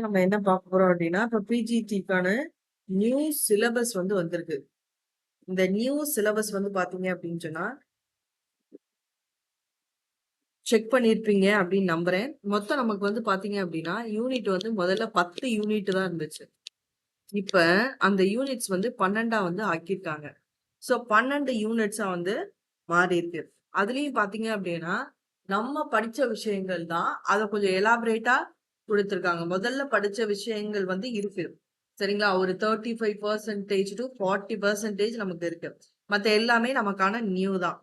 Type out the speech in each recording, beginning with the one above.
நம்ம என்ன பார்க்க போறோம் அப்படின்னா, இப்ப பிஜிடிக்கான நியூ சிலபஸ் வந்திருக்கு. இந்த நியூ சிலபஸ் பாத்தீங்க அப்படின்னு சொன்னா, செக் பண்ணியிருப்பீங்க அப்படின்னு நம்புறேன். மொத்தம் நமக்கு பாத்தீங்க அப்படின்னா, யூனிட் முதல்ல 10 யூனிட் தான் இருந்துச்சு. இப்ப அந்த யூனிட்ஸ் 12ஆ ஆக்கியிருக்காங்க. ஸோ 12 யூனிட்ஸா மாறி இருக்கு. அதுலயும் பாத்தீங்க அப்படின்னா, நம்ம படிச்ச விஷயங்கள் தான் அத கொஞ்சம் எலாபரேட்டா குடுத்திருக்காங்க. முதல்ல படிச்ச விஷயங்கள் இருக்கு. சரிங்களா? ஒரு 35% to 40% நமக்கு இருக்கு. மத்த எல்லாமே நமக்கான நியூ தான்.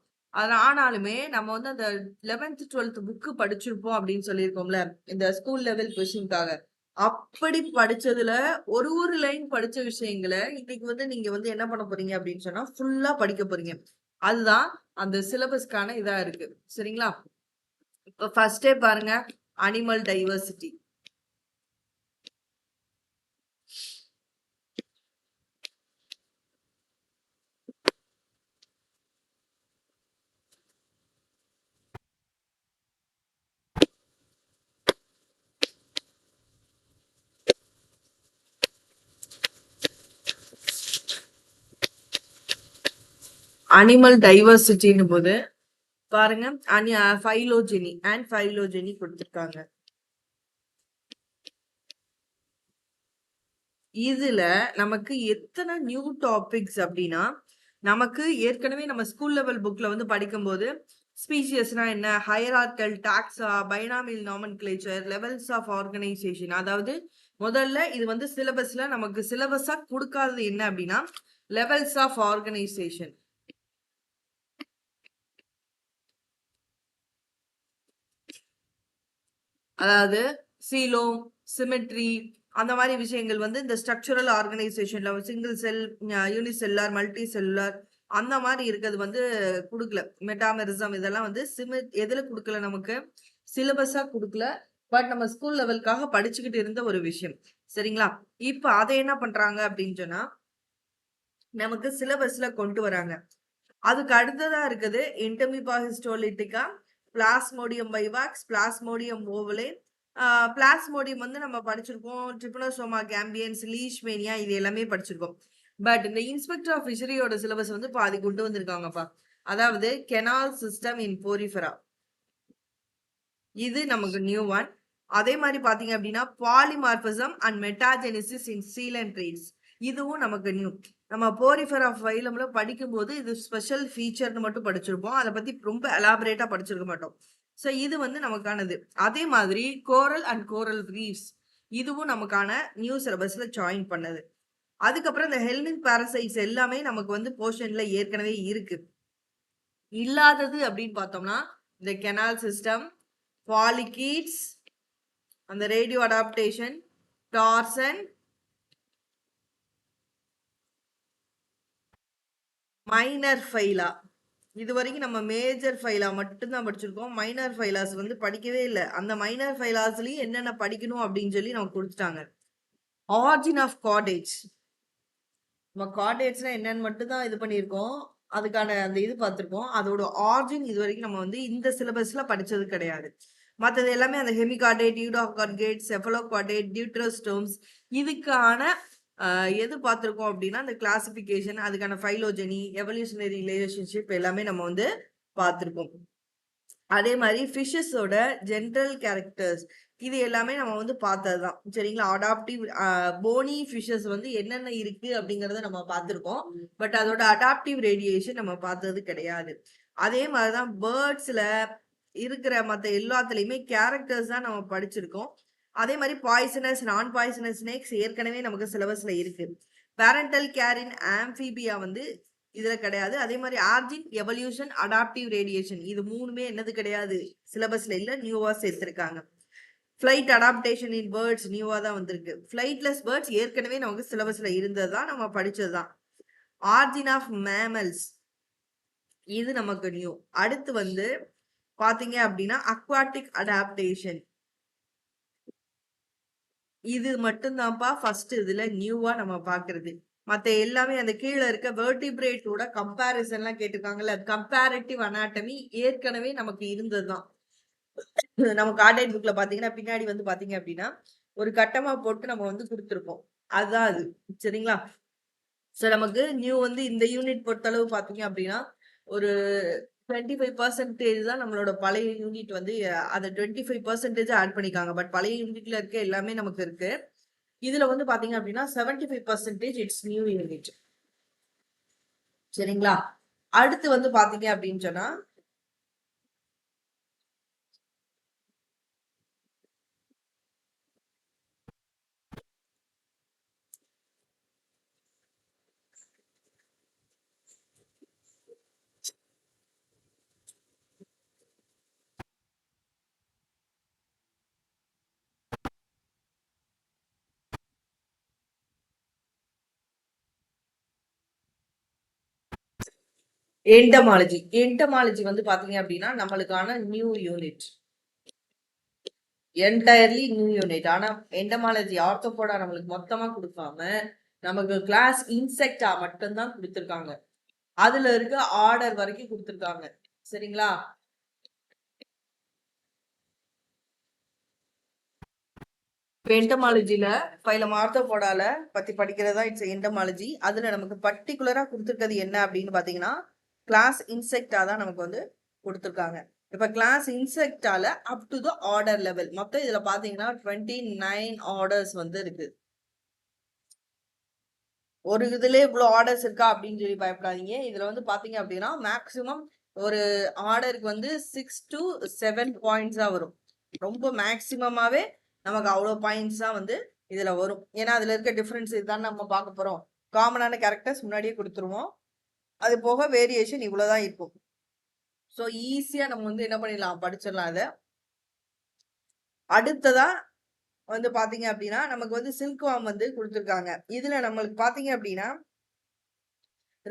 ஆனாலுமே நம்ம அந்த 11th, 12th புக் படிச்சிருப்போம் அப்படின்னு சொல்லியிருக்கோம்ல. இந்த ஸ்கூல் லெவல் கொஸ்டின்காக. அப்படி படிச்சதுல ஒரு லைன் படிச்ச விஷயங்கள இன்னைக்கு நீங்க என்ன பண்ண போறீங்க அப்படின்னு சொன்னா, ஃபுல்லா படிக்க போறீங்க. அதுதான் அந்த சிலபஸ்க்கான இதா இருக்கு. சரிங்களா? இப்ப ஃபர்ஸ்ட்டே பாருங்க. Animal diversity. அனிமல் டைவர்சிட்டின்னு போது பாருங்க. ஃபைலோஜெனி அண்ட் ஃபைலோஜெனி கொடுத்திருக்காங்க. இதுல நமக்கு எத்தனை நியூ டாபிக்ஸ் அப்படின்னா, நமக்கு ஏற்கனவே நம்ம ஸ்கூல் லெவல் புக்ல படிக்கும்போது ஸ்பீசியஸ்னா என்ன, hierarchical, taxa, binomial nomenclature, levels of organisation. அதாவது முதல்ல இது சிலபஸ்ல நமக்கு சிலபஸா கொடுக்காதது என்ன அப்படின்னா, லெவல்ஸ் ஆஃப் ஆர்கனைசேஷன். அதாவது சீலோம், சிமெட்ரி, அந்த மாதிரி விஷயங்கள் இந்த ஸ்ட்ரக்சரல் ஆர்கனைசேஷன்ல single cell, unicellular, multi cellular அந்த மாதிரி இருக்கிறது கொடுக்கல. மெட்டாமெரிசம் இதெல்லாம் எதுல கொடுக்கல, நமக்கு சிலபஸா கொடுக்கல. பட் நம்ம ஸ்கூல் லெவலுக்காக படிச்சுக்கிட்டு இருந்த ஒரு விஷயம். சரிங்களா? இப்ப அதை என்ன பண்றாங்க அப்படின்னு சொன்னா, நமக்கு சிலபஸ்ல கொண்டு வராங்க. அதுக்கு அடுத்ததா இருக்குது இன்டர்மிபா ஹிஸ்டோலிட்டிகா, பிளாஸ்மோடியம் பைவாக்ஸ், பிளாஸ்மோடியம் ஓவலே. பிளாஸ்மோடியம் நம்ம படிச்சிருக்கோம். ட்ரிபனோசோமா கேம்பியன்ஸ், லீஷ்மேனியா இது எல்லாமே படிச்சிருக்கோம். பட் இந்த இன்ஸ்பெக்டர் ஆஃப் ஃபிஷரியோட சிலபஸ் பாதி கொண்டு வந்திருக்காங்கப்பா. அதாவது கெனால் சிஸ்டம் இன் போரிஃபெரா. இது நமக்கு நியூ ஒன். அதே மாதிரி பாத்தீங்க அப்படின்னா polymorphism and மெட்டாஜெனிசிஸ் in seal and trees. இதுவும் நமக்கு நியூ. நம்ம போரிஃபெரா ஃபைலம்ல படிக்கும்போது இது ஸ்பெஷல் ஃபீச்சர்னு மட்டும் படிச்சிருப்போம். அதை பத்தி ரொம்ப எலாபரேட்டா படிச்சிருக்க மாட்டோம். ஸோ இது நமக்கானது. அதே மாதிரி கோரல் அண்ட் கோரல் ரீஃப்ஸ் இதுவும் நமக்கான நியூ சிலபஸ்ல ஜாயின் பண்ணது. அதுக்கப்புறம் இந்த ஹெல்மின் பாரசைட்ஸ் எல்லாமே நமக்கு போர்ஷன்ல ஏற்கனவே இருக்கு. இல்லாதது அப்படின்னு பார்த்தோம்னா இந்த கெனால் சிஸ்டம், பாலிகீட்ஸ், அந்த ரேடியோ அடாப்டேஷன், டார்சன், மைனர் ஃபைலா. இது வரைக்கும் நம்ம மேஜர் ஃபைலா மட்டும்தான் படிச்சிருக்கோம். மைனர் ஃபைலாஸ் படிக்கவே இல்லை. அந்த மைனர் ஃபைலாஸ்லயும் என்னென்ன படிக்கணும் அப்படின்னு சொல்லி நமக்கு கொடுத்துட்டாங்க. Origin of cartilage. நம்ம கார்டேஜ்னா என்னன்னு மட்டும் தான் இது பண்ணியிருக்கோம். அதுக்கான அந்த இது பார்த்துருக்கோம். அதோட ஆரிஜின் இது வரைக்கும் நம்ம இந்த சிலபஸ்ல படிச்சது கிடையாது. மற்றது எல்லாமே அந்த ஹெமிகார்டேட், யூடோகார்டேட், செஃபலோகார்டேட், டியூட்ரோஸ்டோம்ஸ் இதுக்கான எது பார்த்துருக்கோம் அப்படின்னா அந்த கிளாசிபிகேஷன், அதுக்கான ஃபைலோஜெனி, எவல்யூஷனரி ரிலேஷன்ஷிப் எல்லாமே நம்ம பார்த்துருக்கோம். அதே மாதிரி ஃபிஷஸோட ஜென்ரல் கேரக்டர்ஸ் இது எல்லாமே நம்ம பார்த்ததுதான். சரிங்களா? அடாப்டிவ் போனி ஃபிஷஸ் என்னென்ன இருக்கு அப்படிங்கறத நம்ம பார்த்திருக்கோம். பட் அதோட அடாப்டிவ் ரேடியேஷன் நம்ம பார்த்தது கிடையாது. அதே மாதிரிதான் பேர்ட்ஸ்ல இருக்கிற மத்த எல்லாத்துலயுமே கேரக்டர்ஸ் தான் நம்ம படிச்சிருக்கோம். அதே மாதிரி பாய்சனஸ், நான் பாய்சனஸ் ஸ்னேக்ஸ் ஏற்கனவே நமக்கு சிலபஸ்ல இருக்கு. பேரண்டல் கேர் இன் ஆம்பிபியா இதுல கிடையாது. அதே மாதிரி ஆர்ஜின், எவல்யூஷன், அடாப்டிவ் ரேடியேஷன் இது மூணுமே என்னது கிடையாது, சிலபஸ்ல இல்ல, நியூவா சேர்த்திருக்காங்க. ஃபிளைட் அடாப்டேஷன் இன் பேர்ட்ஸ் நியூவா தான் வந்திருக்கு. ஃபிளைட்லெஸ் பேர்ட்ஸ் ஏற்கனவே நமக்கு சிலபஸ்ல இருந்ததுதான், நம்ம படிச்சதுதான். ஆர்ஜின் ஆஃப் மேமல்ஸ் இது நமக்கு நியூ. அடுத்து பாத்தீங்க அப்படின்னா அக்வாட்டிக் அடாப்டேஷன் இது மட்டும்தான்ப்பா ஃபர்ஸ்ட் இதுல நியூவா நம்ம பாக்குறது. மத்த எல்லாமே அந்த கீழே இருக்க வெர்டிபிரேட்டோட கம்பேரிசன்லாம் கேட்டிருக்காங்கல்ல, கம்பேரிட்டிவ் அனாட்டமி ஏற்கனவே நமக்கு இருந்ததுதான். நம்ம கார்டேட் புக்ல பாத்தீங்கன்னா பின்னாடி பாத்தீங்க அப்படின்னா ஒரு கட்டமா போட்டு நம்ம வந்து கொடுத்துருப்போம். அதுதான் அது. சரிங்களா? சோ நமக்கு நியூ வந்து இந்த யூனிட் பொறுத்தளவு பார்த்தீங்க அப்படின்னா, ஒரு 25% தான் நம்மளோட பழைய யூனிட் வந்து அத 25% ஆட் பண்ணிக்காங்க. பட் பழைய யூனிட்ல இருக்க எல்லாமே நமக்கு இருக்கு. இதுல வந்து பாத்தீங்க அப்படின்னா 75% இட்ஸ் நியூ யூனிட். சரிங்களா? அடுத்து வந்து பாத்தீங்க அப்படின்னு சொன்னா என்டமாலஜி. என்டமாலஜி வந்து பாத்தீங்க அப்படின்னா நம்மளுக்கான new unit. Entirely new unit. ஆனா என்டமாலஜி ஆர்த்தோபோடா நம்மளுக்கு மொத்தமா கொடுக்காம நமக்கு கிளாஸ் இன்செக்டா மட்டும்தான் கொடுத்துருக்காங்க. அதுல இருக்க ஆர்டர் வரைக்கும் கொடுத்துருக்காங்க. சரிங்களா? என்டமாலஜில பைலம் ஆர்த்தோபோடால பத்தி படிக்கிறதா இட்ஸ் என்டமாலஜி. அதுல நமக்கு பர்டிகுலரா கொடுத்துருக்கிறது என்ன அப்படின்னு பாத்தீங்கன்னா கிளாஸ் இன்செக்டா தான் நமக்கு வந்து கொடுத்துருக்காங்க. இப்ப கிளாஸ் இன்செக்டால up to the order level மொத்தம் இதுல பாத்தீங்கன்னா 29 ஆர்டர்ஸ் வந்து இருக்கு. ஒரு இதுல இவ்வளவு ஆர்டர்ஸ் இருக்கா அப்படின்னு சொல்லி பயப்படாதீங்க. இதுல வந்து பாத்தீங்க அப்படின்னா மேக்சிமம் ஒரு ஆர்டருக்கு வந்து 6 to 7 பாயிண்ட்ஸ் தான் வரும். ரொம்ப மேக்சிமமாவே நமக்கு அவ்வளவு பாயிண்ட்ஸ் தான் வந்து இதுல வரும். ஏன்னா அதுல இருக்க டிஃபரன்ஸ் இதுதான் நம்ம பார்க்க போறோம். காமனான கேரக்டர்ஸ் முன்னாடியே கொடுத்துருவோம். அது போக வேரியேஷன் இவ்வளவுதான் இருக்கும். ஸோ ஈஸியா நம்ம வந்து என்ன பண்ணிடலாம், படிச்சிடலாம். அதை அடுத்ததா வந்து பாத்தீங்க அப்படின்னா நமக்கு வந்து சில்க் வார்ம் வந்து கொடுத்துருக்காங்க. இதுல நம்மளுக்கு பாத்தீங்க அப்படின்னா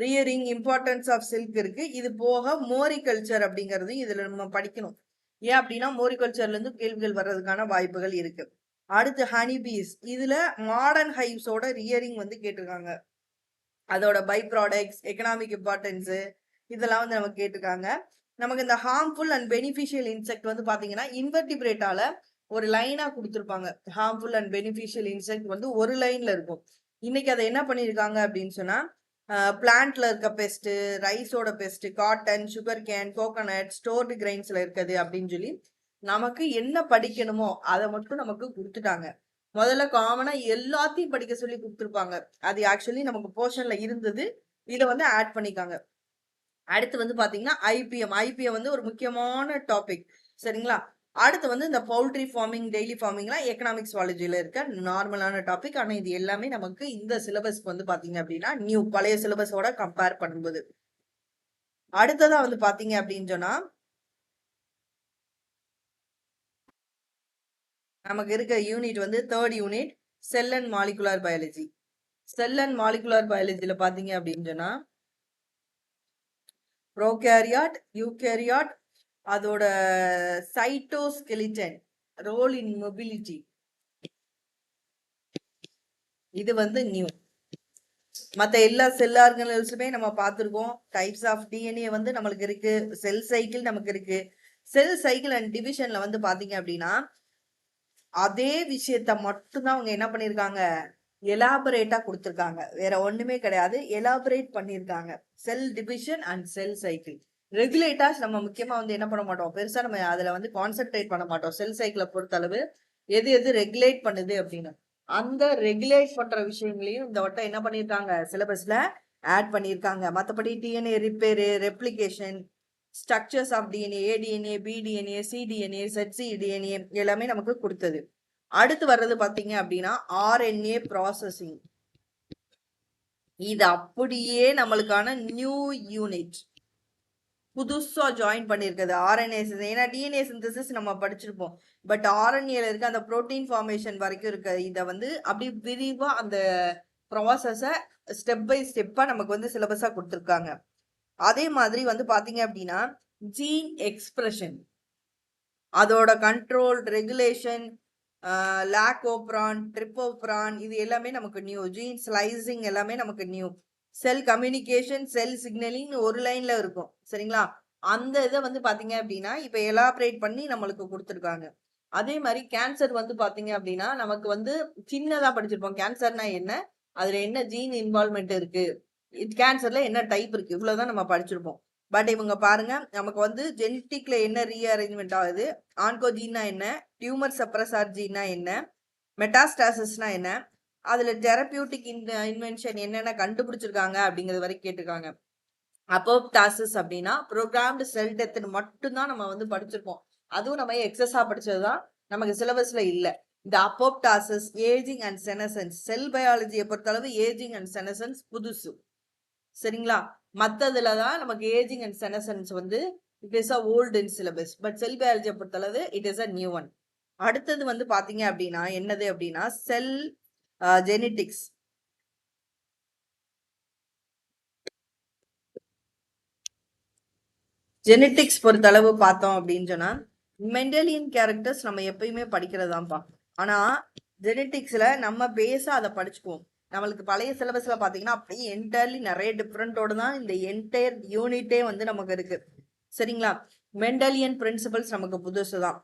ரியரிங் இம்பார்ட்டன்ஸ் ஆஃப் சில்க் இருக்கு. இது போக மோரிகல்ச்சர் அப்படிங்கிறது இதுல நம்ம படிக்கணும். ஏன் அப்படின்னா மோரிகல்ச்சர்ல இருந்து கேள்விகள் வர்றதுக்கான வாய்ப்புகள் இருக்கு. அடுத்து ஹனிபீஸ். இதுல மாடர்ன் ஹைவ்ஸோட ரியரிங் வந்து கேட்டிருக்காங்க. அதோட பை ப்ராடக்ட்ஸ், எக்கனாமிக் இம்பார்ட்டன்ஸ் இதெல்லாம் வந்து நமக்கு கேட்டிருக்காங்க. நமக்கு இந்த ஹார்ம்ஃபுல் அண்ட் பெனிஃபிஷியல் இன்செக்ட் வந்து பாத்தீங்கன்னா இன்வெர்டிபிரேட்டால ஒரு லைனா கொடுத்துருப்பாங்க. ஹார்ம்ஃபுல் அண்ட் பெனிஃபிஷியல் இன்செக்ட் வந்து ஒரு லைன்ல இருக்கும். இன்னைக்கு அதை என்ன பண்ணிருக்காங்க அப்படின்னு சொன்னா பிளான்ட்ல இருக்க பெஸ்ட், ரைஸோட pest, cotton, sugar cane, coconut, stored கிரைன்ஸ்ல இருக்குது அப்படின்னு சொல்லி நமக்கு என்ன படிக்கணுமோ அதை மட்டும் நமக்கு கொடுத்துட்டாங்க. முதல்ல காமனா எல்லாத்தையும் படிக்க சொல்லி கொடுத்துருப்பாங்க. அது ஆக்சுவலி நமக்கு போர்ஷன்ல இருந்தது. இதை வந்து ஆட் பண்ணிக்காங்க. அடுத்து வந்து பாத்தீங்கன்னா ஐபிஎம் வந்து ஒரு முக்கியமான டாபிக். சரிங்களா? அடுத்து வந்து இந்த பவுல்ட்ரி ஃபார்மிங், டெய்லி ஃபார்மிங்லாம் எக்கனாமிக்ஸ் சுவாலஜில இருக்க நார்மலான டாபிக். ஆனா இது எல்லாமே நமக்கு இந்த சிலபஸ்க்கு வந்து பாத்தீங்க அப்படின்னா நியூ, பழைய சிலபஸோட கம்பேர் பண்ணும்போது. அடுத்ததா வந்து பாத்தீங்க அப்படின்னு சொன்னா நமக்கு இருக்க யூனிட் வந்து 3rd unit cell and molecular biology. Cell and molecular பயாலஜில பாத்தீங்க அப்படின்னு சொன்னா ப்ரோகேரியாட், யூகேரியாட், அதோட சைட்டோஸ்கெலிட்டன், ரோல் இன் மொபிலிட்டி, இது வந்து நியூ. மற்ற எல்லா செல் ஆர்கனல்ஸுமே நம்ம பார்த்துருக்கோம். டைப்ஸ் ஆஃப் டிஎன்ஏ வந்து நம்மளுக்கு இருக்கு. செல் சைக்கிள் நமக்கு இருக்கு. செல் சைக்கிள் அண்ட் டிவிஷன்ல வந்து பாத்தீங்க அப்படின்னா அதே விஷயத்த மட்டும்தான் அவங்க என்ன பண்ணிருக்காங்க, எலாபரேட்டா கொடுத்துருக்காங்க. வேற ஒண்ணுமே கிடையாது, எலாபரேட் பண்ணிருக்காங்க. Cell division and cell cycle. Regulators நம்ம முக்கியமா வந்து என்ன பண்ண மாட்டோம், பெருசா நம்ம அதுல வந்து கான்சென்ட்ரேட் பண்ண மாட்டோம். செல் சைக்கிளை பொறுத்த அளவு எது எது ரெகுலேட் பண்ணுது அப்படின்னு அந்த ரெகுலேட் பண்ற விஷயங்களையும் இந்த வட்டம் என்ன பண்ணிருக்காங்க, சிலபஸ்ல ஆட் பண்ணிருக்காங்க. மற்றபடி DNA repair, replication, structures of DNA, ADNA, BDNA, CDNA, ZcDNA எல்லாமே நமக்கு கொடுத்தது. அடுத்து வர்றது பாத்தீங்க அப்படின்னா ஆர்என்ஏ ப்ராசஸிங். இது அப்படியே நம்மளுக்கான நியூ யூனிட், புதுசா ஜாயின் பண்ணிருக்குது ஆர்என்ஏ. ஏன்னா டிஎன்ஏ சிந்தசிஸ் நம்ம படிச்சிருப்போம். பட் ஆர்என்ஏல இருக்க அந்த புரோட்டீன் ஃபார்மேஷன் வரைக்கும் இருக்க இதை வந்து அப்படி விரிவா அந்த ப்ராசஸ ஸ்டெப் பை ஸ்டெப்பா நமக்கு வந்து சிலபஸா கொடுத்துருக்காங்க. அதே மாதிரி வந்து பாத்தீங்க அப்படின்னா ஜீன் எக்ஸ்பிரஷன், அதோட கண்ட்ரோல், ரெகுலேஷன், லாக்கோப்ரான், ட்ரிப்போப்ரான் இது எல்லாமே நமக்கு நியூ. ஜீன் ஸ்லைசிங் எல்லாமே நமக்கு நியூ. செல் கம்யூனிகேஷன், செல் சிக்னலிங் ஒரு லைன்ல இருக்கும். சரிங்களா? அந்த இதை வந்து பாத்தீங்க அப்படின்னா இப்ப எலாபரேட் பண்ணி நம்மளுக்கு கொடுத்துருக்காங்க. அதே மாதிரி கேன்சர் வந்து பாத்தீங்க அப்படின்னா நமக்கு வந்து சின்னதா படிச்சிருப்போம். கேன்சர்னா என்ன, அதுல என்ன ஜீன் இன்வால்மெண்ட் இருக்கு, கேன்சர்ல என்ன டைப் இருக்கு, இவ்வளவுதான் நம்ம படிச்சிருப்போம். பட் இவங்க பாருங்க நமக்கு வந்து ஜெனட்டிக்ல என்ன ரீஅரேஞ்ச்மெண்ட் ஆகுது, ஆன்கோஜீன்னா என்ன, டியூமர் சப்ரஸார் ஜீன்னா என்ன, மெட்டாஸ்டாசிஸ்னா என்ன, அதுல தெரபியூட்டிக் இன்வென்ஷன் என்னென்ன கண்டுபிடிச்சிருக்காங்க அப்படிங்கிறது வரைக்கும் கேட்டிருக்காங்க. அப்போப்டாசிஸ் அப்படின்னா ப்ரோக்ராம்டு செல் டெத்னு மட்டும்தான் நம்ம வந்து படிச்சிருப்போம். அதுவும் நம்ம எக்ஸஸா படிச்சதுதான், நமக்கு சிலபஸ்ல இல்ல. இந்த அப்போப்டாசிஸ், ஏஜிங் அண்ட் செனசன்ஸ், செல் பயாலஜியை பொறுத்தளவு ஏஜிங் அண்ட் செனசன்ஸ் புதுசு, சரிங்களா? மத்ததுல தான் நமக்கு ஏஜிங் அண்ட் செனசன்ஸ் வந்து it is a old in syllabus, but cell பயாலஜியை பொறுத்தளவு it is a new one. அடுத்தது வந்து பாத்தீங்க அப்படின்னா என்னது அப்படின்னா செல் ஜெனட்டிக்ஸ். ஜெனட்டிக்ஸ் பொறுத்தளவு பார்த்தோம் அப்படின்னு சொன்னா மெண்டலியன் கேரக்டர்ஸ் நம்ம எப்பயுமே படிக்கிறதாப்பா. ஆனா ஜெனட்டிக்ஸ்ல நம்ம பேஸா அதை படிச்சுக்குவோம். நம்மளுக்கு பழைய சிலபஸ்ல பாத்தீங்கன்னா அப்படியே என்டையர்லி நிறைய டிஃப்ரெண்டோட தான் இந்த என்டையர் யூனிட்டே வந்து நமக்கு இருக்கு, சரிங்களா? மெண்டலியன் பிரின்சிபல்ஸ் நமக்கு புதுசு தான்.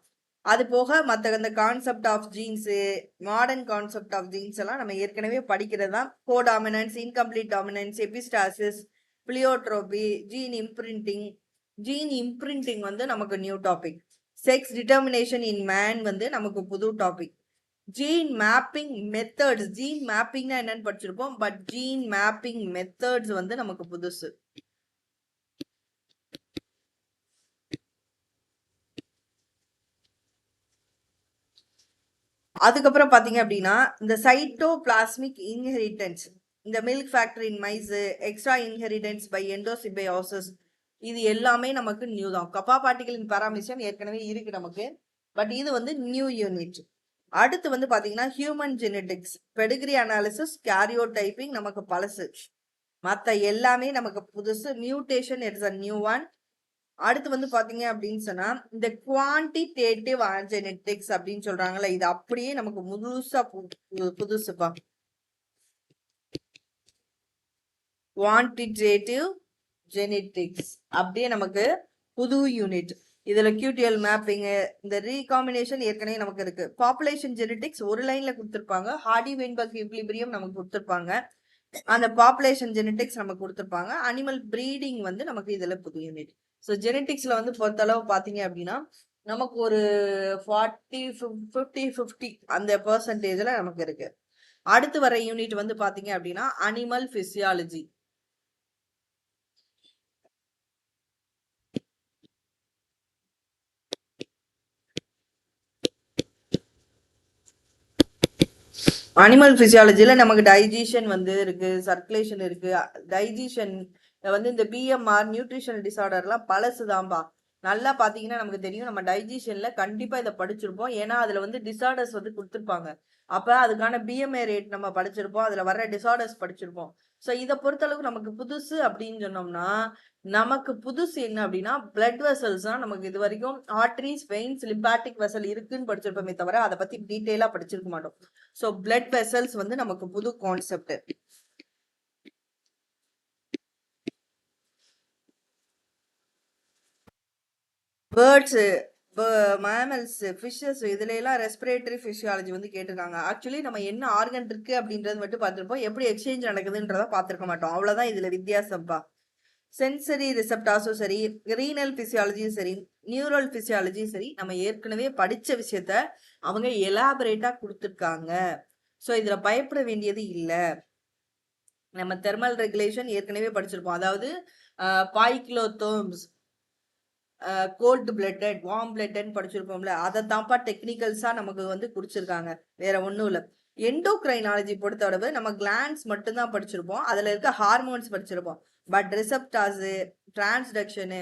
அது போக மற்ற இந்த concept of genes, modern concept of genes எல்லாம் நம்ம ஏற்கனவே படிக்கிறது தான். Codominance, incomplete dominance, epistasis, pleiotropy, gene imprinting. Gene imprinting வந்து நமக்கு new topic. Sex determination in man வந்து நமக்கு புது topic. Gene mapping methods, gene மேப்பிங்னா என்னன்னு படிச்சிருப்போம், பட் ஜீன் மேப்பிங் மெத்தட்ஸ் வந்து நமக்கு புதுசு. அதுக்கப்புறம் பாத்தீங்க அப்படின்னா இந்த சைட்டோபிளாஸ்மிக் இன்ஹெரிட்டன்ஸ், இந்த milk factor in mice, extra inheritance by endosymbiosis, இது எல்லாமே நமக்கு நியூ தான். கப்பா பார்ட்டிகளின் பாராமீஷன் ஏற்கனவே இருக்கு நமக்கு, பட் இது வந்து நியூ யூனிட். அடுத்து வந்து பாத்தீங்கன்னா human genetics, Pedigree analysis, karyotyping நமக்கு பழசு, மற்ற எல்லாமே நமக்கு புதுசு. Mutation it's a new one. அடுத்து வந்து பாத்தீங்க அப்படின்னு சொன்னா இந்த குவான்டிடேட்டிவ் ஜெனெடிக்ஸ் அப்படின்னு சொல்றாங்கல்ல, இது அப்படியே நமக்கு முழுசா புதுசுப்பா. குவான்டிடேட்டிவ் ஜெனெடிக்ஸ் அப்படியே நமக்கு புது யூனிட். இதுல கியூடிஎல் மேப்பிங், இந்த ரீகாம்பினேஷன் ஏற்கனவே நமக்கு இருக்கு. பாப்புலேஷன் ஜெனெடிக்ஸ் ஒரு லைன்ல கொடுத்துருப்பாங்க. ஹார்டி வெயின்பர்க் ஈக்விலிபிரியம் நமக்கு கொடுத்துருப்பாங்க, அந்த பாப்புலேஷன் ஜெனெடிக்ஸ் நமக்கு கொடுத்துருப்பாங்க. அனிமல் ப்ரீடிங் வந்து நமக்கு இதுல புது யூனிட். ஸோ ஜெனெடிக்ஸ்ல வந்து பொறுத்தளவு பாத்தீங்க அப்படின்னா நமக்கு ஒரு 40-50 அந்த பெர்சன்டேஜ்ல நமக்கு இருக்கு. அடுத்து வர யூனிட் வந்து பாத்தீங்க அப்படின்னா அனிமல் பிசியாலஜி. அனிமல் பிசியாலஜில நமக்கு டைஜஷன் வந்து இருக்கு, சர்க்குலேஷன் இருக்கு. டைஜஷன் வந்து இந்த பிஎம்ஆர், நியூட்ரிஷனல் டிசார்டர்லாம் பழசுதான்பா. நல்லா பாத்தீங்கன்னா நமக்கு தெரியும், நம்ம டைஜஷன்ல கண்டிப்பா இதை படிச்சிருப்போம். ஏன்னா அதுல வந்து டிசார்டர்ஸ் வந்து கொடுத்துருப்பாங்க. அப்ப அதுக்கான பிஎம்ஏ ரேட் நம்ம படிச்சிருப்போம், அதுல வர்ற டிசார்டர்ஸ் படிச்சிருப்போம். ஸோ இதை பொறுத்தளவுக்கு நமக்கு புதுசு அப்படின்னு சொன்னோம்னா நமக்கு புதுசு என்ன அப்படின்னா பிளட் வெசல்ஸ் தான். நமக்கு இது வரைக்கும் ஆர்டரிஸ், வெயின்ஸ், லிம்பாட்டிக் வெசல் இருக்குன்னு படிச்சிருப்போமே தவிர அதை பத்தி டீட்டெயிலா படிச்சிருக்க மாட்டோம். ஸோ பிளட் வெசல்ஸ் வந்து நமக்கு புது கான்செப்ட். பேர்ட்ஸ், மேமல்ஸ், ஃபிஷஸ், இதுல எல்லாம் ரெஸ்பிரேட்டரி பிசியாலஜி வந்து கேட்டிருக்காங்க. ஆக்சுவலி நம்ம என்ன ஆர்கன் இருக்கு அப்படின்றது மட்டும் பார்த்திருப்போம், எப்படி எக்ஸ்சேஞ்ச் நடக்குதுன்றத பார்த்திருக்க மாட்டோம். அவ்வளவுதான் இதுல வித்தியாசம்ப்பா. சென்சரி ரிசெப்டார்ஸும் சரி, ரீனல் பிசியாலஜியும் சரி, நியூரல் பிசியாலஜியும் சரி, நம்ம ஏற்கனவே படிச்ச விஷயத்த அவங்க எலாபரேட்டா கொடுத்துருக்காங்க. ஸோ இதுல பயப்பட வேண்டியது இல்லை. நம்ம தெர்மல் ரெகுலேஷன் ஏற்கனவே படிச்சிருப்போம், அதாவது பாய்கிலோதோம்ஸ், கோல்டு பிளட்டட், வார்ம் பிளட்டட் படிச்சிருப்போம்ல, அதை தான்ப்பா டெக்னிக்கல்ஸா நமக்கு வந்து குடிச்சிருக்காங்க, வேற ஒன்றும் இல்லை. எண்டோக்ரைனாலஜி பொறுத்தளவு நம்ம கிளான்ஸ் மட்டும்தான் படிச்சிருப்போம், அதுல இருக்க ஹார்மோன்ஸ் படிச்சிருப்போம். பட் ரிசெப்டார்ஸ், டிரான்ஸ்டக்ஷனு,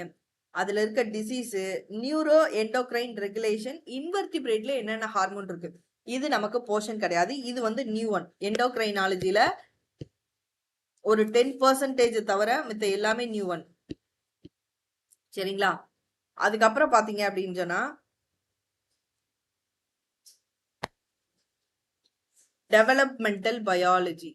அதுல இருக்க டிசீஸ், நியூரோ எண்டோக்ரைன் ரெகுலேஷன், இன்வெர்டிபிரேட்ல என்னென்ன ஹார்மோன் இருக்கு, இது நமக்கு போர்ஷன் கிடையாது. இது வந்து நியூ ஒன். எண்டோக்ரைனாலஜில ஒரு 10% தவிர மித்த எல்லாமே நியூ ஒன், சரிங்களா? அதுக்கப்புறம் பாத்தீங்க அப்படின்னு சொன்னா டெவலப்மெண்டல் பயாலஜி.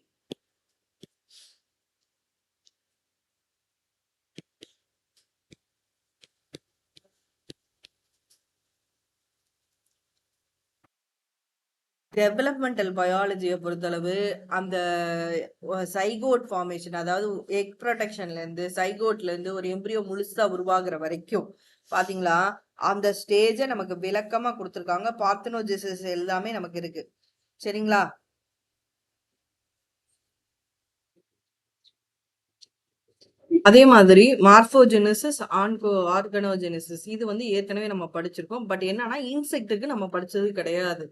டெவலப்மெண்டல் பயாலஜியை பொறுத்தளவு அந்த சைகோட் ஃபார்மேஷன், அதாவது எக் ப்ரொடெக்ஷன்ல இருந்து சைகோட்ல இருந்து ஒரு எம்பிரியோ முழுசா உருவாகுற வரைக்கும் பாத்தீங்களா, அந்த ஸ்டேஜை நமக்கு விளக்கமா கொடுத்துருக்காங்க. பார்த்தனோஜெசிஸ் எல்லாமே நமக்கு இருக்கு. சரிங்களா? அதே மாதிரி மார்போஜெனிசிஸ், ஆர்கனோஜெனிசிஸ் இது வந்து ஏற்கனவே நம்ம படிச்சிருக்கோம். பட் என்னன்னா இன்செக்ட்டுக்கு நம்ம படிச்சது கிடையாது.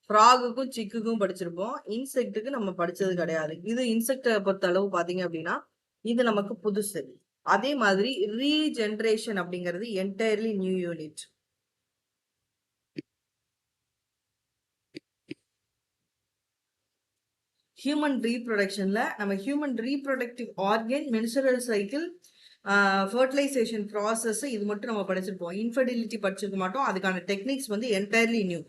ஃப்ராகுக்கும் சிக்குக்கும் படிச்சிருப்போம். இன்செக்ட்டுக்கு நம்ம படிச்சது கிடையாது. இது இன்செக்டை பொறுத்த அளவு பாத்தீங்க அப்படின்னா இது நமக்கு புதுசு. அதே மாதிரி ரீஜெனரேஷன் அப்படிங்கிறது என்டையர்லி நியூ யூனிட். ஹியூமன் ரீப்ரொடக்ஷன்ல நம்ம human reproductive organ, menstrual cycle, fertilisation process இது மட்டும் நம்ம படிச்சிருப்போம். இன்ஃபர்டிலிட்டி படிச்சிருக்க மாட்டோம். அதுக்கான டெக்னிக்ஸ் வந்து என்டையர்லி நியூ.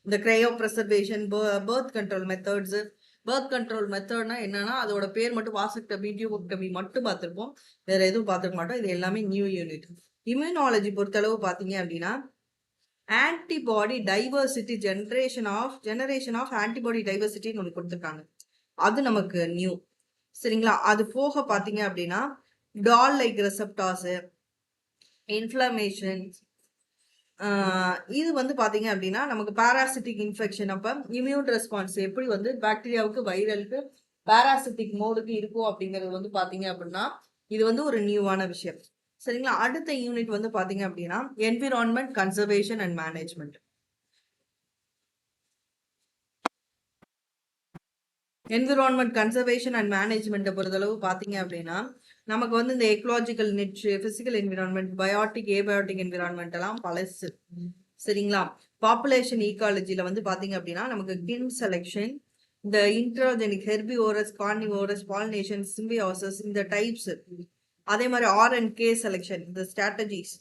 இந்த cryopreservation, birth control methods. Birth control மெத்தட்னா என்னன்னா அதோட பேர் மட்டும் வாசக்டமி, டியூபக்டமி மட்டும் பார்த்துருப்போம். வேற எதுவும் பார்த்துக்க மாட்டோம். இது எல்லாமே நியூ யூனிட். இம்யூனாலஜி பொறுத்தளவு பார்த்தீங்க அப்படின்னா antibody diversity, generation of antibody டைவர்சிட்டின்னு ஒன்று கொடுத்துருக்காங்க. அது நமக்கு நியூ. சரிங்களா? அது போக பார்த்தீங்க அப்படின்னா டால் லைக் ரெசப்டார்ஸ், இன்ஃப்ளமேஷன், இது வந்து பாத்தீங்க அப்படின்னா நமக்கு பாராசிட்டிக் இன்ஃபெக்ஷன் அப்ப இம்யூன் ரெஸ்பான்ஸ் எப்படி வந்து பாக்டீரியாவுக்கு, வைரலுக்கு, பாராசிட்டிக் மோடுக்கு இருக்கும் அப்படிங்கிறது வந்து பாத்தீங்க அப்படின்னா இது வந்து ஒரு நியூவான விஷயம். சரிங்களா? அடுத்த யூனிட் வந்து பாத்தீங்க அப்படின்னா environment, conservation and management. Environment, conservation and மேனேஜ்மெண்ட்டை பொறுத்தளவு பார்த்தீங்க அப்படின்னா நமக்கு வந்து இந்த ecological niche, physical environment, biotic, abiotic environment எல்லாம் பழசு. சரிங்களா? பாப்புலேஷன் ஈகாலஜியில் வந்து பார்த்தீங்க அப்படின்னா நமக்கு கின் செலெக்ஷன், இந்த இன்ட்ரோஜெனிக், ஹெர்பிவோரஸ், கார்னிவோரஸ், பாலினேஷன், சிம்பியோசஸ், இந்த டைப்ஸ். அதே மாதிரி R&K செலெக்ஷன், இந்த ஸ்ட்ராட்டஜிஸ்.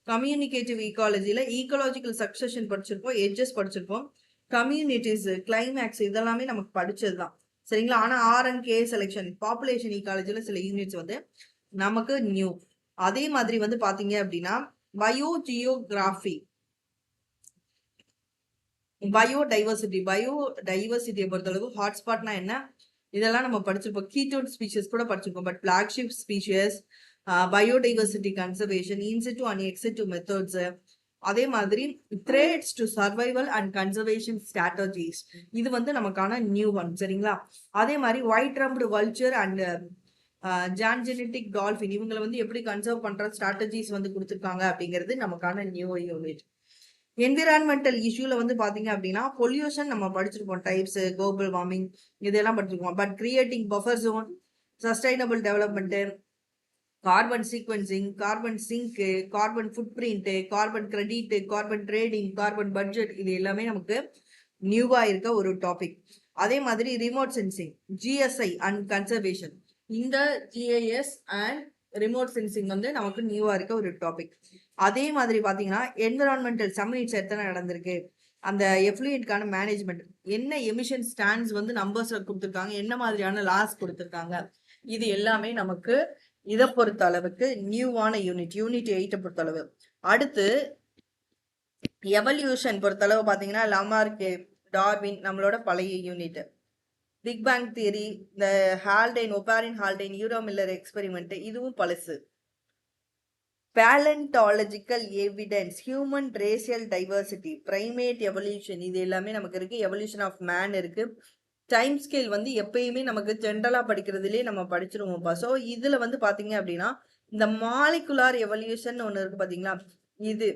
கம்யூனிகேட்டிவ் ஈகாலஜியில் ஈகாலஜிக்கல் சக்சஷன் படிச்சிருப்போம், எட்ஜஸ் படிச்சிருப்போம், கம்யூனிட்டிஸ், கிளைமேக்ஸ் இதெல்லாமே நமக்கு படிச்சது தான். சரிங்களா? ஆனா R&K செலெக்ஷன், பாப்புலேஷன் ஈகாலஜில சில யூனிட்ஸ் வந்து நமக்கு நியூ. அதே மாதிரி வந்து பாத்தீங்க அப்படின்னா பயோஜியோகிராஃபி, பயோடைவர்சிட்டியை பொறுத்தளவு ஹாட்ஸ்பாட்னா என்ன இதெல்லாம் நம்ம படிச்சிருப்போம். கீட்டோன் ஸ்பீஷிஸ் கூட படிச்சிருப்போம். But flagship species, biodiversity conservation, in situ and exit methods, அதே மாதிரி threads to survival and conservation strategies இது வந்து நமக்கான நியூ ஒன். சரிங்களா? அதே மாதிரி ஒயிட் ரம்ப்டு வல்ச்சர் அண்ட் ஜான்ஜெனட்டிக் டால்ஃபின் இவங்களை வந்து எப்படி கன்சர்வ் பண்ற ஸ்ட்ராட்டஜிஸ் வந்து கொடுத்துருக்காங்க அப்படிங்கிறது நமக்கான நியூ யூனிட். என்விரான்மெண்டல் இஷ்யூல வந்து பாத்தீங்க அப்படின்னா பொல்யூஷன் நம்ம படிச்சிருப்போம், டைப்ஸ், குளோபல் வார்மிங் இதெல்லாம் படிச்சிருப்போம். But creating buffer zone, sustainable development, carbon sequencing, carbon sink, carbon footprint, carbon credit, carbon trading, carbon budget இது எல்லாமே நமக்கு நியூவா இருக்க ஒரு டாபிக். அதே மாதிரி remote sensing, GSI and conservation, இந்த GIS அண்ட் ரிமோட் சென்சிங் வந்து நமக்கு நியூவா இருக்க ஒரு டாபிக். அதே மாதிரி பாத்தீங்கன்னா என்விரான்மெண்டல் சம்மிட்ஸ் எத்தனை நடந்திருக்கு, அந்த எஃப்ளூயன்ட்கான மேனேஜ்மெண்ட், என்ன எமிஷன் ஸ்டாண்ட்ஸ் வந்து நம்பர்ஸ்ல கொடுத்துருக்காங்க, என்ன மாதிரியான லாஸ் கொடுத்துருக்காங்க, இது எல்லாமே நமக்கு இதை பொறுத்த அளவுக்கு நியூவான யூனிட் 8 பொறுத்த அளவு. அடுத்து எவல்யூஷன் பொறுத்தளவு பாத்தீங்கன்னா லமார்க், டார்வின் நம்மளோட பழைய யூனிட். பிக் பேங் தியரி, இந்த Haldane, Oparin Haldane, Urey Miller experiment இதுவும் பழசு. Paleontological evidence, human racial diversity, primate evolution இது எல்லாமே நமக்கு இருக்கு. எவல்யூஷன் ஆஃப் மேன் இருக்கு. டைம் ஸ்கேல் வந்து எப்பயுமே நமக்கு ஜென்ரலா படிக்கிறதுலயே நம்ம படிச்சிருவோம்ப்பா. ஸோ இதுல வந்து பாத்தீங்க அப்படின்னா இந்த மாலிகுலார் எவல்யூஷன் ஒன்று இருக்கு பாத்தீங்களா, இது.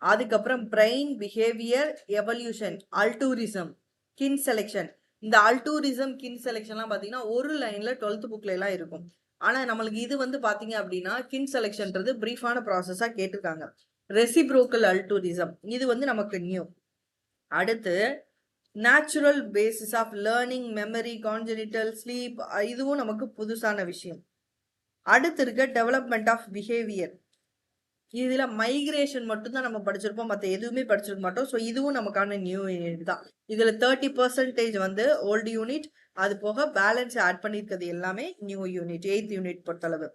அதுக்கப்புறம் பிரெயின் பிஹேவியர் எவல்யூஷன், அல்டூரிசம், கின் செலெக்ஷன். இந்த அல்டூரிசம், கின் செலெக்ஷன்லாம் பாத்தீங்கன்னா ஒரு லைன்ல 12th புக்ல எல்லாம் இருக்கும். ஆனா நம்மளுக்கு இது வந்து பாத்தீங்க அப்படின்னா கின் செலெக்ஷன்ன்றது பிரீஃபான ப்ராசஸா கேட்டிருக்காங்க. ரெசிப்ரோக்கல் அல்டூரிசம் இது வந்து நமக்கு நியூ. அடுத்து natural basis of learning, memory, congenital, sleep இதுவும் நமக்கு புதுசான விஷயம். அடுத்து இருக்க டெவலப்மெண்ட் ஆஃப் பிஹேவியர், இதுல மைக்ரேஷன் மட்டும் தான் நம்ம படிச்சிருப்போம், மற்ற எதுவுமே படிச்சிருக்க மாட்டோம். ஸோ இதுவும் நமக்கான நியூ யூனிட் தான். இதுல 30% வந்து ஓல்டு யூனிட், அது போக பேலன்ஸ் ஆட் பண்ணியிருக்கிறது எல்லாமே நியூ யூனிட் 8th யூனிட் பொறுத்தளவு.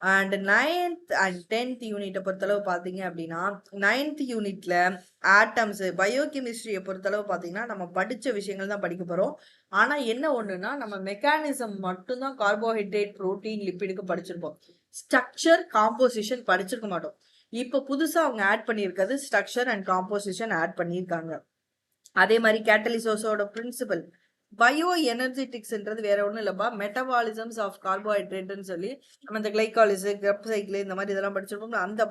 அண்ட் 9th அண்ட் 10th யூனிட்டை பொறுத்தளவு பார்த்தீங்க அப்படின்னா 9th யூனிட்ல ஆட்டம்ஸ் பயோகெமிஸ்ட்ரியை பொறுத்தளவு பார்த்தீங்கன்னா நம்ம படித்த விஷயங்கள் தான் படிக்க போகிறோம். ஆனால் என்ன ஒன்றுனா நம்ம மெக்கானிசம் மட்டும்தான் கார்போஹைட்ரேட் புரோட்டீன் லிப்பிடுக்கு படிச்சிருப்போம். ஸ்ட்ரக்சர் காம்போசிஷன் படிச்சிருக்க மாட்டோம். இப்போ புதுசாக அவங்க ஆட் பண்ணியிருக்கிறது ஸ்ட்ரக்சர் அண்ட் காம்போசிஷன் ஆட் பண்ணியிருக்காங்க. அதே மாதிரி கேட்டலிசோஸோட பிரின்சிபல் பயோ எனர்ஜெட்டிக்ஸ்ன்றது வேற ஒன்றும் இல்லைப்பா, மெட்டபாலிசம்ஸ் ஆஃப் கார்போஹைட்ரேட்னு சொல்லி நம்ம இந்த கிளைகாலிஸ் கிரப் சைக்கிள் இந்த மாதிரி இதெல்லாம் படிச்சிருப்போம். அந்த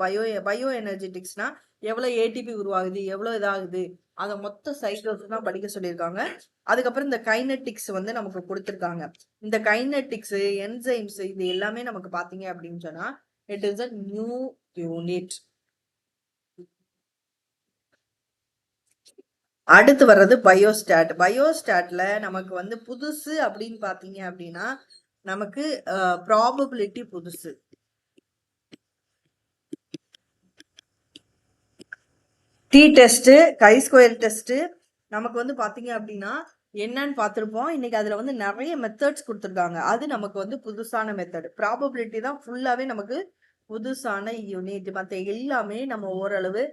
பயோ எனர்ஜெட்டிக்ஸ்னா எவ்வளோ ஏடிபி உருவாகுது, எவ்வளோ இதாகுது, அதை மொத்த சைக்கிள்ஸ் தான் படிக்க சொல்லியிருக்காங்க. அதுக்கப்புறம் இந்த கைனட்டிக்ஸ் வந்து நமக்கு கொடுத்துருக்காங்க. இந்த கைனட்டிக்ஸ் என்சைம்ஸ் இது எல்லாமே நமக்கு பார்த்தீங்க அப்படின்னு சொன்னா it is a new unit. அடுத்து வர்றது பயோஸ்டாட். பயோஸ்டாட்ல நமக்கு வந்து புதுசு அப்படின்னு பாத்தீங்க அப்படின்னா நமக்கு ப்ராபபிலிட்டி புதுசு. T test, chi square test நமக்கு வந்து பாத்தீங்க அப்படின்னா என்னன்னு பார்த்துருப்போம். இன்னைக்கு அதுல வந்து நிறைய மெத்தட்ஸ் கொடுத்துருக்காங்க. அது நமக்கு வந்து புதுசான மெத்தட். ப்ராபபிலிட்டி தான் ஃபுல்லாவே நமக்கு புதுசான யூனிட். மற்ற எல்லாமே நம்ம ஓரளவு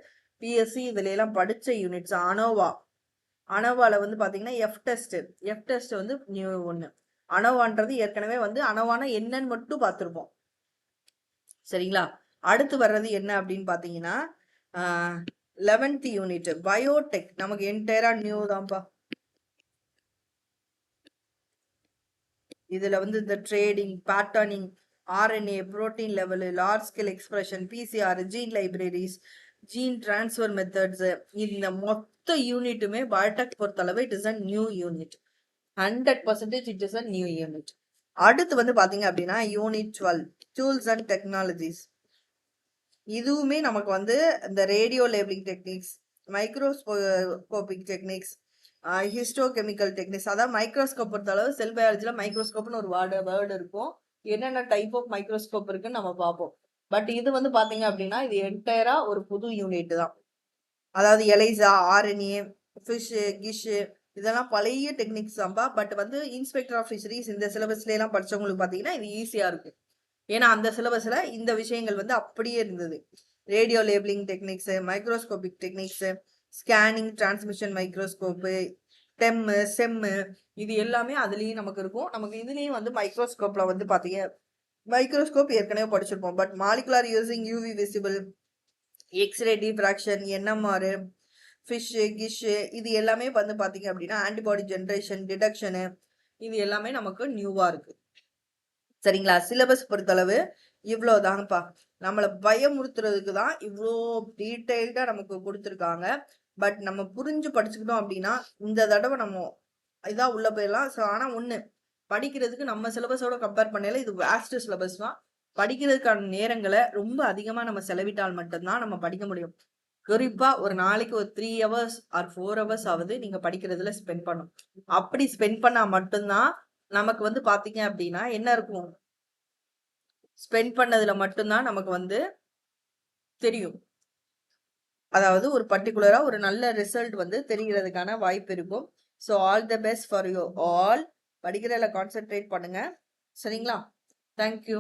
பிஎஸ்சி இதுல எல்லாம் படிச்ச யூனிட்ஸ். அனோவால வந்து பாத்தீங்கன்னா எஃப் டெஸ்ட் வந்து நியூ ஒண்ணு. அனோவான்றது ஏற்கனவே வந்து அனோவானா என்னன்னு மட்டும் பார்த்துருப்போம். சரிங்களா? அடுத்து வர்றது என்ன அப்படின்னு பாத்தீங்கன்னா 11th யூனிட் பயோடெக் நமக்கு என்டையரா நியூ தான்ப்பா. இதுல வந்து இந்த trading, patterning, RNA, protein level, large scale expression, PCR, gene libraries, gene transfer methods, இந்த மொத்த யூனிட்டுமே பயோடெக் பொறுத்தளவு it is a new unit. 100% it is a new unit. அடுத்து வந்து பாத்தீங்க அப்படின்னா யூனிட் 12 டூல்ஸ் அண்ட் டெக்னாலஜிஸ். இதுவுமே நமக்கு வந்து இந்த radio labelling techniques, microscopic techniques, histochemical techniques. அதாவது மைக்ரோஸ்கோப் பொறுத்தளவு செல் பயாலஜில மைக்ரோஸ்கோப்னு ஒரு வேர்டு இருக்கும். என்னென்ன டைப் ஆஃப் மைக்ரோஸ்கோப் இருக்குன்னு நம்ம பார்ப்போம். பட் இது வந்து பாத்தீங்க அப்படின்னா இது என்டையரா ஒரு புது யூனிட் தான். அதாவது எலைசா, ஆர்என்ஏ, ஃபிஷ், கிஷ் இதெல்லாம் பழைய டெக்னிக்ஸ் தான்ப்பா. பட் வந்து இன்ஸ்பெக்டர் ஆஃப் ஃபிஷரிஸ் இந்த சிலபஸ்ல எல்லாம் படிச்சவங்களுக்கு பாத்தீங்கன்னா இது ஈஸியா இருக்கும். ஏன்னா அந்த சிலபஸ்ல இந்த விஷயங்கள் வந்து அப்படியே இருந்தது. Radio labelling techniques, microscopic techniques, scanning, transmission microscope, TEM, SEM இது எல்லாமே அதுலயும் நமக்கு இருக்கும். நமக்கு இதுலயும் வந்து மைக்ரோஸ்கோப்ல வந்து பாத்தீங்க மைக்ரோஸ்கோப் ஏற்கனவே படிச்சிருப்போம். But molecular using UV visible, X-ray diffraction, NMR, FISH, GISH இது எல்லாமே வந்து பாத்தீங்க அப்படின்னா ஆன்டிபாடி ஜென்ரேஷன், டிடெக்ஷனு இது எல்லாமே நமக்கு நியூவா இருக்கு. சரிங்களா? சிலபஸ் பொறுத்தளவு இவ்வளவுதான்ப்பா. நம்மளை பயமுறுத்துறதுக்கு தான் இவ்வளோ டீட்டெயில்டா நமக்கு கொடுத்துருக்காங்க. பட் நம்ம புரிஞ்சு படிச்சுக்கிட்டோம் அப்படின்னா இந்த தடவை நம்ம இதா உள்ள போயிடலாம். ஸோ ஆனா ஒண்ணு படிக்கிறதுக்கு நம்ம சிலபஸோட கம்பேர் பண்ணல இது வேஸ்ட் சிலபஸ் தான். படிக்கிறதுக்கான நேரங்களை ரொம்ப அதிகமா நம்ம செலவிட்டால் மட்டும்தான் நம்ம படிக்க முடியும். குறிப்பா ஒரு நாளைக்கு ஒரு 3 hours ஆர் 4 hours ஆகுது நீங்க படிக்கிறதுல ஸ்பெண்ட் பண்ணும். அப்படி ஸ்பெண்ட் பண்ணா மட்டும்தான் நமக்கு வந்து பாத்தீங்க அப்படின்னா என்ன இருக்கும், ஸ்பெண்ட் பண்ணதுல மட்டும்தான் நமக்கு வந்து தெரியும். அதாவது ஒரு பர்டிகுலரா ஒரு நல்ல ரிசல்ட் வந்து தெரிகிறதுக்கான வாய்ப்பு இருக்கும். So all the best for you all. படிக்கிறதுல கான்சென்ட்ரேட் பண்ணுங்க. சரிங்களா? தேங்க்யூ.